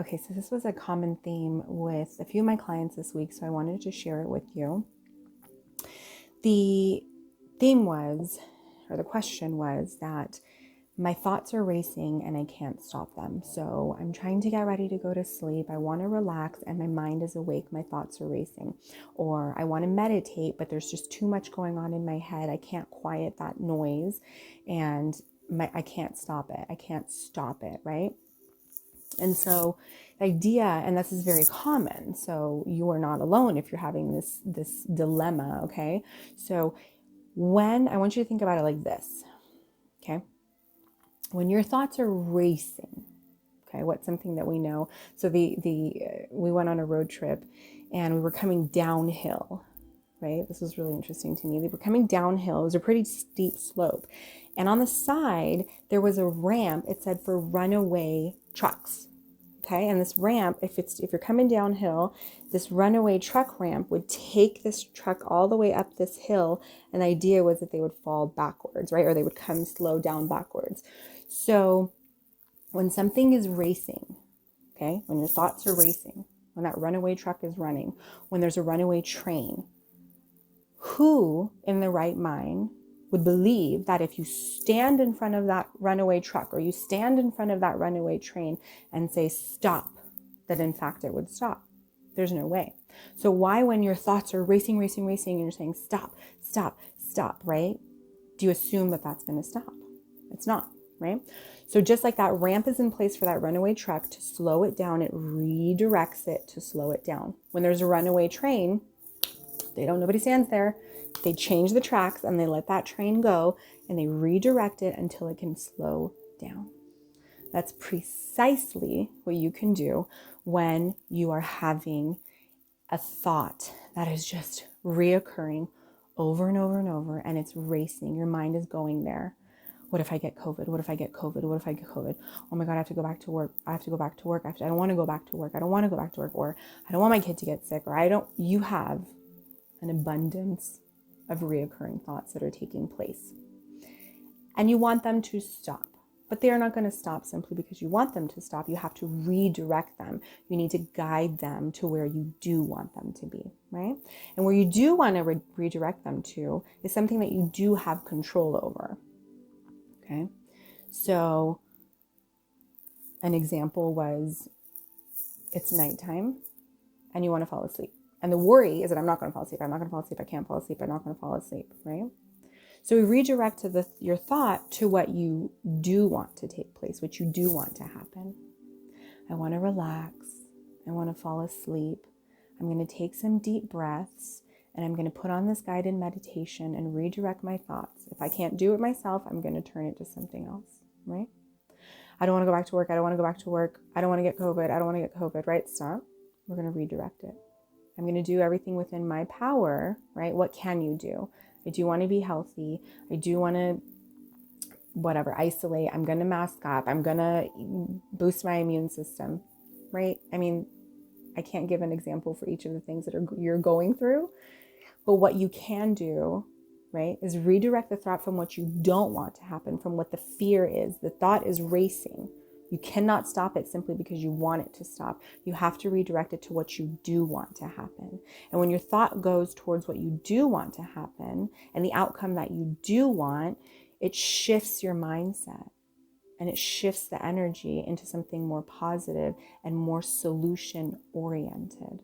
Okay, so this was a common theme with a few of my clients this week, so I wanted to share it with you. The theme was, or the question was, that my thoughts are racing and I can't stop them. So I'm trying to get ready to go to sleep. I want to relax and my mind is awake. My thoughts are racing. Or I want to meditate, but there's just too much going on in my head. I can't quiet that noise and I can't stop it. I can't stop it, right? And so the idea, and this is very common, so you are not alone if you're having this dilemma, okay? So when I want you to think about it like this, okay? When your thoughts are racing, okay, what's something that we know? So we went on a road trip and we were coming downhill, right? This was really interesting to me. They were coming downhill. It was a pretty steep slope. And on the side, there was a ramp. It said for runaway trucks. Okay. And this ramp, if you're coming downhill, this runaway truck ramp would take this truck all the way up this hill. And the idea was that they would fall backwards, right? Or they would come slow down backwards. So when something is racing, okay, when your thoughts are racing, when that runaway truck is running, when there's a runaway train, who in the right mind would believe that if you stand in front of that runaway truck or you stand in front of that runaway train and say stop, that in fact it would stop? There's no way. So why, when your thoughts are racing, racing, racing, and you're saying stop, stop, stop, right? Do you assume that that's going to stop? It's not, right? So just like that ramp is in place for that runaway truck to slow it down, it redirects it to slow it down. When there's a runaway train, nobody stands there. They change the tracks and they let that train go and they redirect it until it can slow down. That's precisely what you can do when you are having a thought that is just reoccurring over and over and over, and it's racing. Your mind is going there. What if I get COVID? What if I get COVID? What if I get COVID? Oh my God, I have to go back to work. I have to go back to work. I don't want to go back to work. I don't want to go back to work. Or I don't want my kid to get sick. Or you have an abundance of reoccurring thoughts that are taking place. And you want them to stop. But they are not going to stop simply because you want them to stop. You have to redirect them. You need to guide them to where you do want them to be, right? And where you do want to redirect them to is something that you do have control over, okay? So an example was, it's nighttime and you want to fall asleep. And the worry is that I'm not going to fall asleep. I'm not going to fall asleep. I can't fall asleep. I'm not going to fall asleep, right? So we redirect to your thought to what you do want to take place, what you do want to happen. I want to relax. I want to fall asleep. I'm going to take some deep breaths and I'm going to put on this guided meditation and redirect my thoughts. If I can't do it myself, I'm going to turn it to something else, right? I don't want to go back to work. I don't want to go back to work. I don't want to get COVID. I don't want to get COVID, right? Stop. We're going to redirect it. I'm going to do everything within my power, right? What can you do? I do want to be healthy. I do want to, isolate. I'm going to mask up. I'm going to boost my immune system, right? I mean, I can't give an example for each of the things that you're going through, but what you can do, right, is redirect the thought from what you don't want to happen, from what the fear is. The thought is racing. You cannot stop it simply because you want it to stop. You have to redirect it to what you do want to happen. And when your thought goes towards what you do want to happen and the outcome that you do want, it shifts your mindset and it shifts the energy into something more positive and more solution oriented.